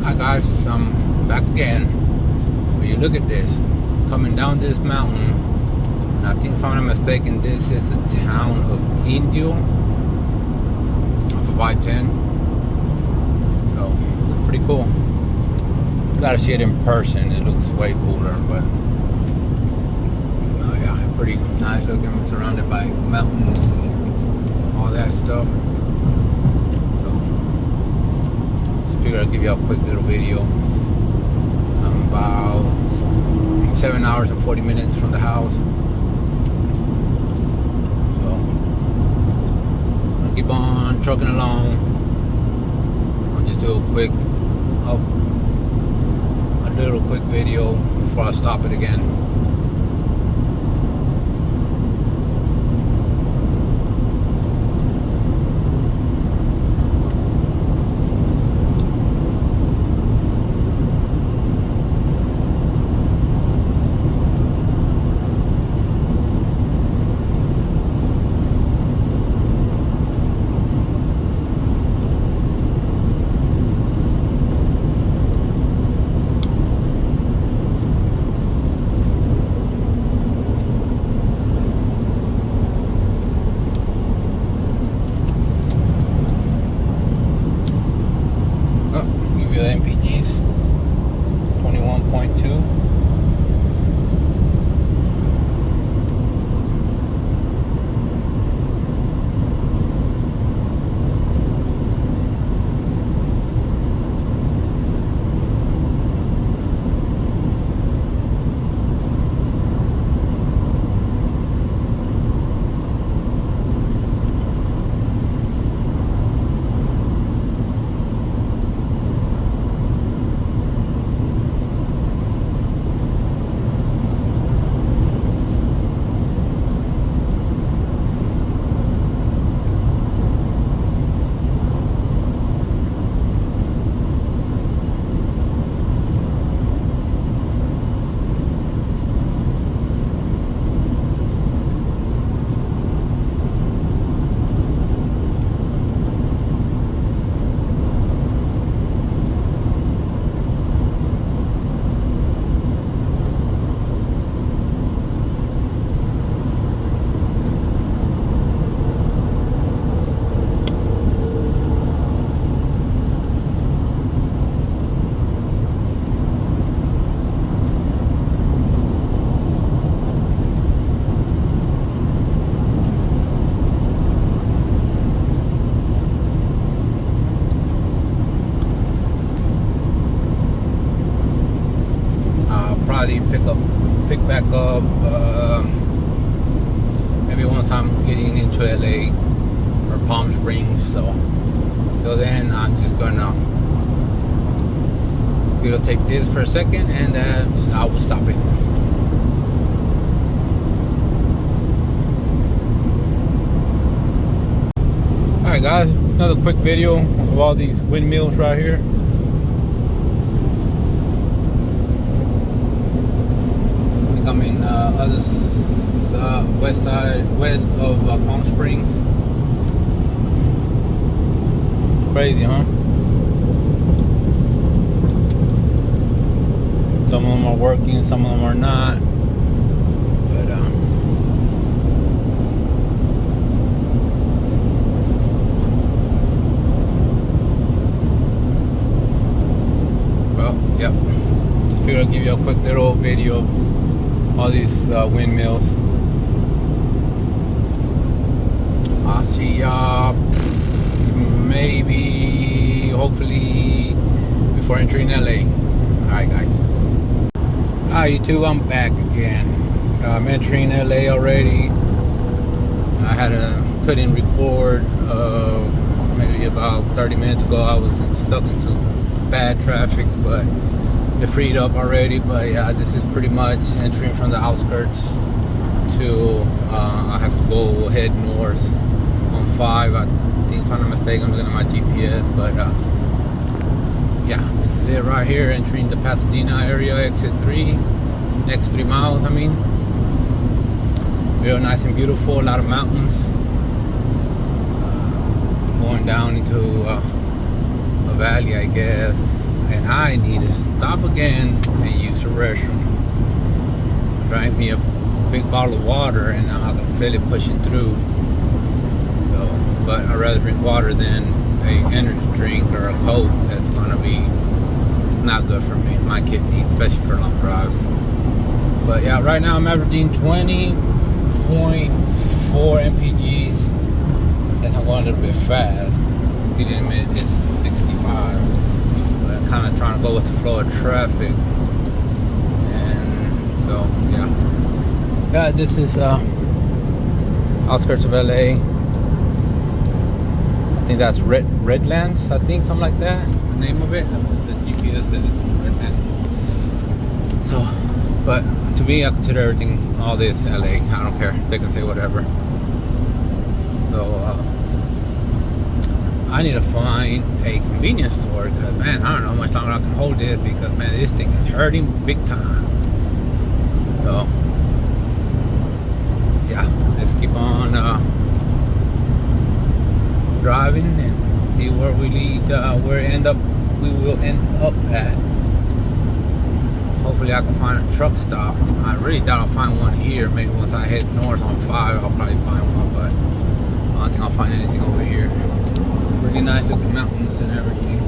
Hi guys, I'm back again. When you look at this, coming down this mountain, and I think if I'm not mistaken, this is the town of Indio off of I-10. So, it's pretty cool. You gotta see it in person, it looks way cooler, but yeah, pretty nice looking, surrounded by mountains and all that stuff. So, just figured I'd give you a quick little video. I'm about 7 hours and 40 minutes from the house. So I'll keep on trucking along. I'll just do a little quick video before I stop it again. Give you the MPGs 21.2. Probably pick back up maybe one time getting into LA or Palm Springs. So then I'm just gonna take this for a second, and then I will stop it. Alright guys, another quick video of all these windmills right here. I'm in west of Palm Springs. Crazy, huh? Some of them are working, some of them are not. But well, yep. Just figured I'd give you a quick little video of all these windmills. I'll see y'all maybe, hopefully, before entering LA. Alright guys. Hi YouTube, I'm back again. I'm entering LA already. Couldn't record maybe about 30 minutes ago. I was stuck into bad traffic, but it freed up already. But yeah, this is pretty much entering from the outskirts to I have to go head north on 5. I think if I'm not mistaken, I'm looking at my GPS, but yeah, this is it right here, entering the Pasadena area, exit 3, next 3 miles. I mean, real nice and beautiful, a lot of mountains, going down into a valley, I guess. I and I need to stop again and use the restroom. Drank me a big bottle of water, and now I can feel it pushing through. So, but I'd rather drink water than a energy drink or a Coke. That's gonna be not good for me, my kidneys, especially for long drives. But yeah, right now I'm averaging 20.4 mpgs, and I'm going a little bit fast. Speed limit is 65, but I'm kind of trying to go with the flow of traffic. And so yeah, this is outskirts of LA. I think that's Redlands, I think, something like that, the name of it. The GPS is Redlands. So, but to me, I consider everything, all this LA. I don't care, they can say whatever. So I need to find a convenience store, because man, I don't know how much longer I can hold this, because man, this thing is hurting big time. So yeah, let's keep on driving and see where we lead, we will end up at. Hopefully I can find a truck stop. I really doubt I'll find one here. Maybe once I head north on 5, I'll probably find one, but I don't think I'll find anything over here. It's really nice looking mountains and everything.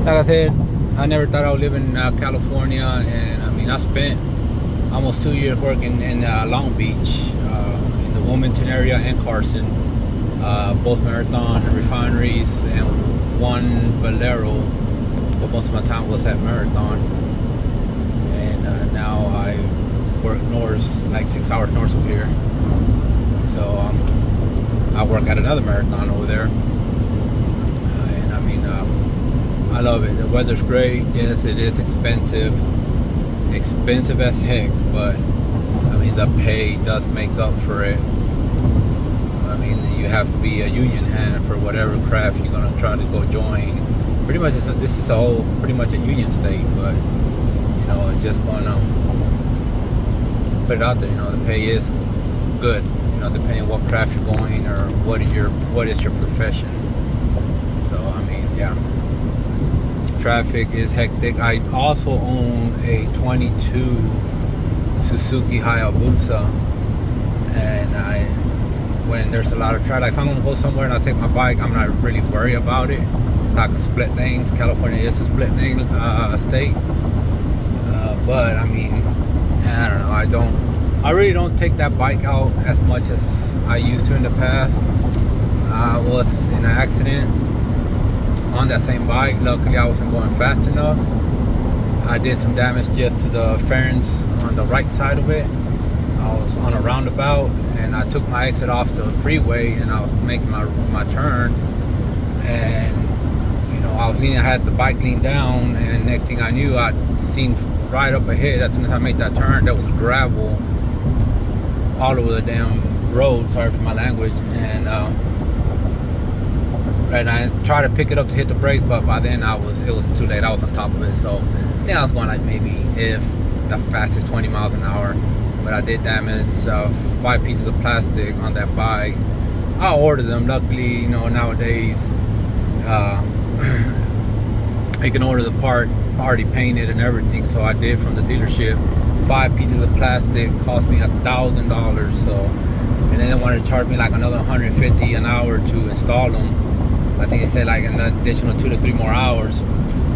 Like I said, I never thought I would live in California, and I mean, I spent almost 2 years working in Long Beach, in the Wilmington area and Carson, both Marathon refineries and one Valero, but most of my time was at Marathon. And now I work north, like 6 hours north of here. So I work at another Marathon over there. And I mean, I love it. The weather's great. Yes, it is expensive as heck, but I mean, the pay does make up for it. I mean, you have to be a union hand for whatever craft you're gonna try to go join. Pretty much, this is pretty much a union state, but you know, it's just gonna put it out there. You know, the pay is good. You know, depending on what craft you're going or what is your profession. So I mean, yeah. Traffic is hectic. I also own a 22 Suzuki Hayabusa, and when there's a lot of traffic, if I'm gonna go somewhere and I take my bike, I'm not really worried about it. I can split lanes. California is a split lane state, but I mean, I don't know. I really don't take that bike out as much as I used to in the past. I was in an accident on that same bike. Luckily I wasn't going fast enough. I did some damage just to the fairings on the right side of it. I was on a roundabout and I took my exit off the freeway, and I was making my turn, and you know, I had the bike leaned down, and next thing I knew, I'd seen right up ahead, as soon as I made that turn, there was gravel all over the damn road, sorry for my language, and I tried to pick it up to hit the brakes, but by then it was too late. I was on top of it. So I think I was going like maybe, if the fastest, 20 miles an hour. But I did damage 5 pieces of plastic on that bike. I ordered them. Luckily, you know, nowadays you can order the part already painted and everything. So I did from the dealership. 5 pieces of plastic cost me $1,000. So, and then they wanted to charge me like another $150 an hour to install them. I think they said like an additional 2 to 3 more hours.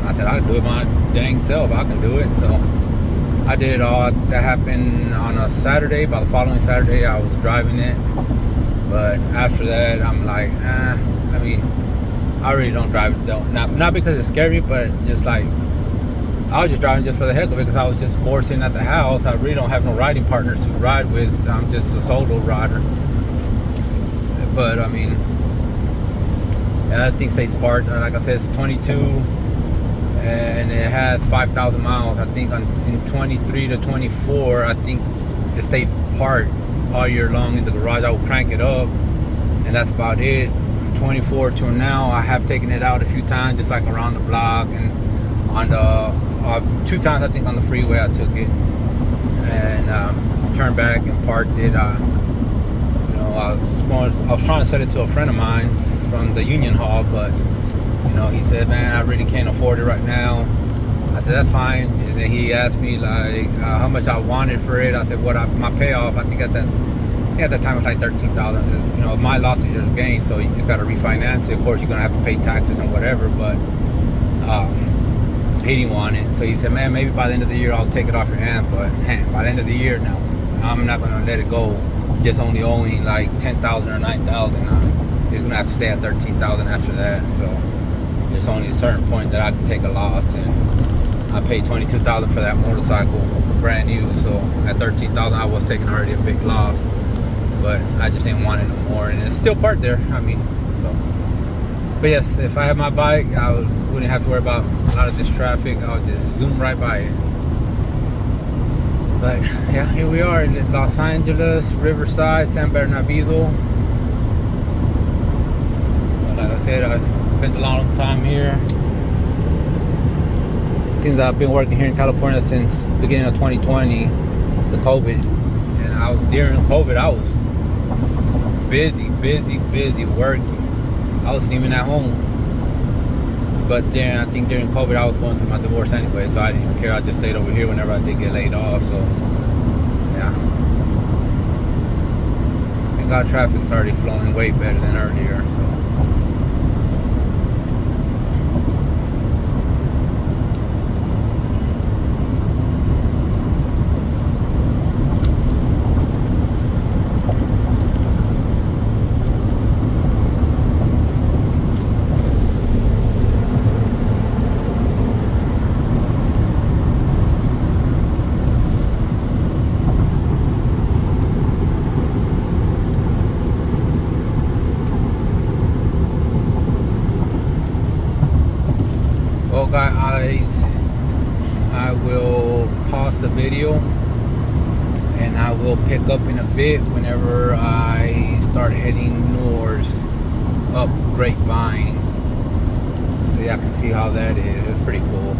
I said, I'll do it my dang self. I can do it. So I did it all. That happened on a Saturday. By the following Saturday, I was driving it. But after that, I'm like, I mean, I really don't drive it though. Not because it scared me, but just like, I was just driving just for the heck of it, because I was just bored sitting at the house. I really don't have no riding partners to ride with. So I'm just a solo rider. But I mean, that thing stays parked. Like I said, it's 22, and it has 5,000 miles. I think in 23 to 24, I think it stayed parked all year long in the garage. I will crank it up, and that's about it. 24 to now, I have taken it out a few times, just like around the block, and on the 2 times I think on the freeway I took it and turned back and parked it. You know, I was trying to sell it to a friend of mine from the Union Hall, but he said, man, I really can't afford it right now. I said, that's fine. And then he asked me like how much I wanted for it. I said, my payoff, I think at that time it was like $13,000. My loss is your gain, so you just got to refinance it. Of course, you're gonna have to pay taxes and whatever, but he didn't want it. So he said, man, maybe by the end of the year I'll take it off your hands. But by the end of the year, no, I'm not gonna let it go. Just only owing like $10,000 or $9,000. It's gonna have to stay at $13,000 after that. So there's only a certain point that I can take a loss, and I paid $22,000 for that motorcycle, brand new. So at $13,000, I was taking already a big loss, but I just didn't want it no more, and it's still parked there. But yes, if I had my bike, I wouldn't have to worry about a lot of this traffic. I'll just zoom right by it. But yeah, here we are in Los Angeles, Riverside, San Bernardino. Like I said, I spent a long time here. Since I've been working here in California since the beginning of 2020, the COVID. And during COVID, I was busy working. I wasn't even at home. But then I think during COVID I was going through my divorce anyway, so I didn't even care. I just stayed over here whenever I did get laid off. So yeah, thank God traffic's already flowing way better than earlier. So guys, I will pause the video and I will pick up in a bit whenever I start heading north up Grapevine, so y'all can see how that is. It's pretty cool.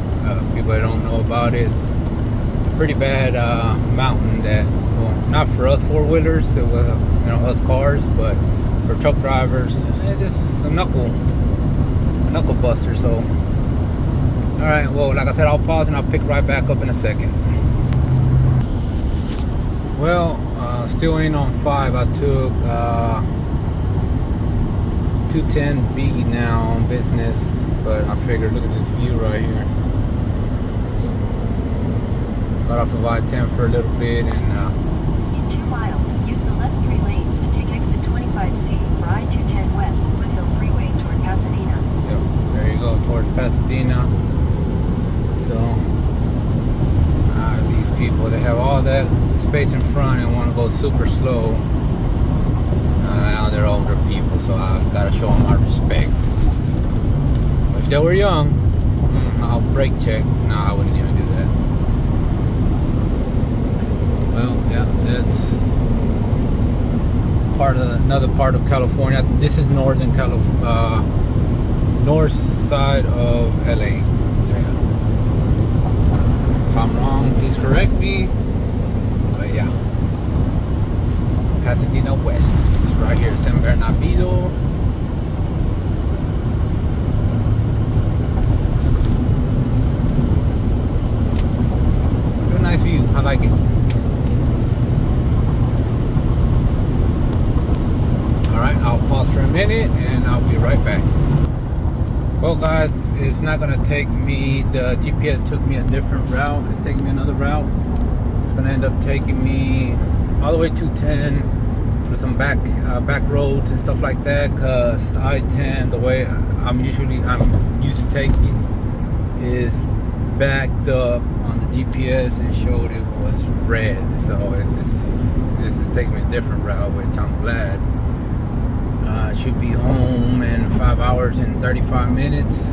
People that don't know about it, it's a pretty bad mountain that, well, not for us four-wheelers, it was us cars, but for truck drivers, it's just a knuckle buster. So alright, well, like I said, I'll pause and I'll pick right back up in a second. Well, still ain't on 5. I took 210B now on business, but I figured, look at this view right here. Got off of I-10 for a little bit, and in 2 miles, use the left 3 lanes to take exit 25C for I-210 West Foothill Freeway toward Pasadena. Yep, there you go, towards Pasadena. So these people, they have all that space in front and want to go super slow. Now they're older people, so I gotta show them my respect. If they were young, I'll brake check. No, I wouldn't even do that. Well, yeah, that's another part of California. This is north side of LA. If I'm wrong, please correct me. But yeah, Pasadena West. It's right here, San Bernardino. Real nice view. I like it. Alright, I'll pause for a minute and I'll be right back. Well guys, it's not gonna take me, the GPS took me a different route. It's taking me another route. It's gonna end up taking me all the way to 10 for some back roads and stuff like that, because I-10, the way I'm used to taking, is backed up on the GPS and showed it was red. So this is taking me a different route, which I'm glad. I should be home in 5 hours and 35 minutes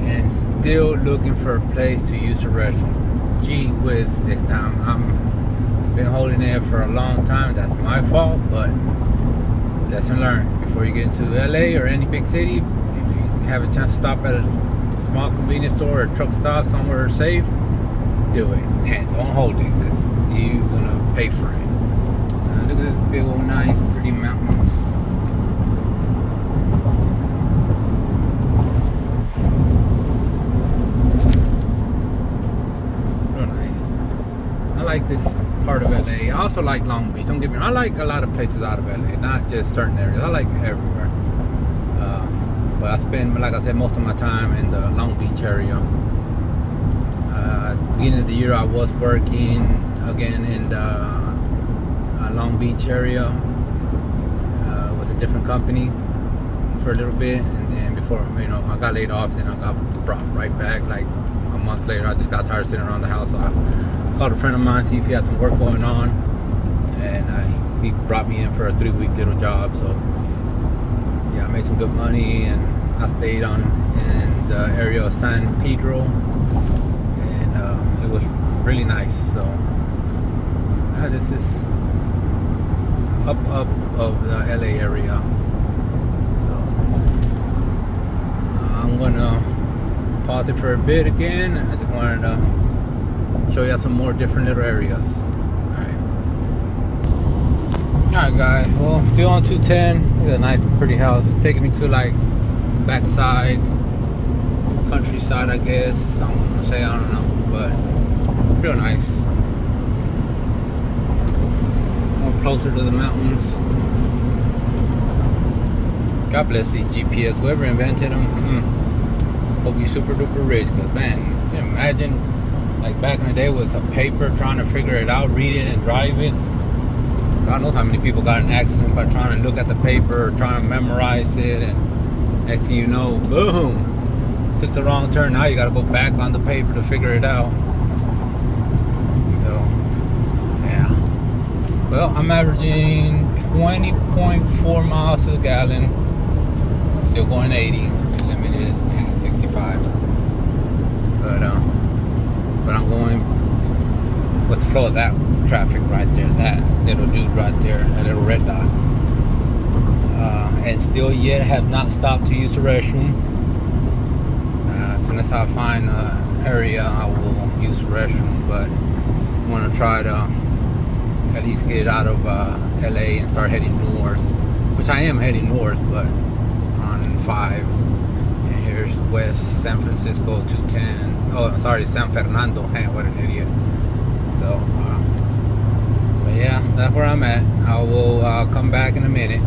and still looking for a place to use the restroom. Gee whiz, I'm been holding it for a long time. That's my fault, but lesson learned. Before you get into LA or any big city, if you have a chance to stop at a small convenience store or a truck stop somewhere safe, do it. And don't hold it, because you're gonna pay for it. Look at this big old nice pretty mountain. also like Long Beach. Don't get me wrong. I like a lot of places out of LA, not just certain areas. I like everywhere. But I spend, like I said, most of my time in the Long Beach area. At the beginning of the year, I was working again in the Long Beach area with a different company for a little bit, and then before I got laid off, then I got brought right back like a month later. I just got tired of sitting around the house, so I called a friend of mine, see if he had some work going on, and he brought me in for a 3-week little job. So yeah, I made some good money, and I stayed in the area of San Pedro, and it was really nice. So this is up of the LA area. So I'm gonna pause it for a bit again. I just wanted to show you some more different little areas. Alright guys, well, still on 210. It's a nice pretty house, taking me to like backside countryside, I guess I'm gonna say. I don't know, but real nice, more closer to the mountains. God bless these GPS, whoever invented them. Hope you super duper rich, because man, you can imagine like back in the day with a paper trying to figure it out, read it and drive it. God knows how many people got in accidents by trying to look at the paper or trying to memorize it, and next thing you know, boom, took the wrong turn. Now you got to go back on the paper to figure it out. So yeah, well, I'm averaging 20.4 miles to the gallon, still going 80. The limit is 65, but I'm going with the flow of that traffic right there, that little dude right there, that little red dot, and still yet have not stopped to use the restroom. As soon as I find an area, I will use the restroom, but I want to try to at least get out of LA and start heading north, which I am heading north, but on 5. And here's west San Francisco 210. Oh, sorry, San Fernando. Hey, what an idiot. So but yeah, that's where I'm at. I will come back in a minute.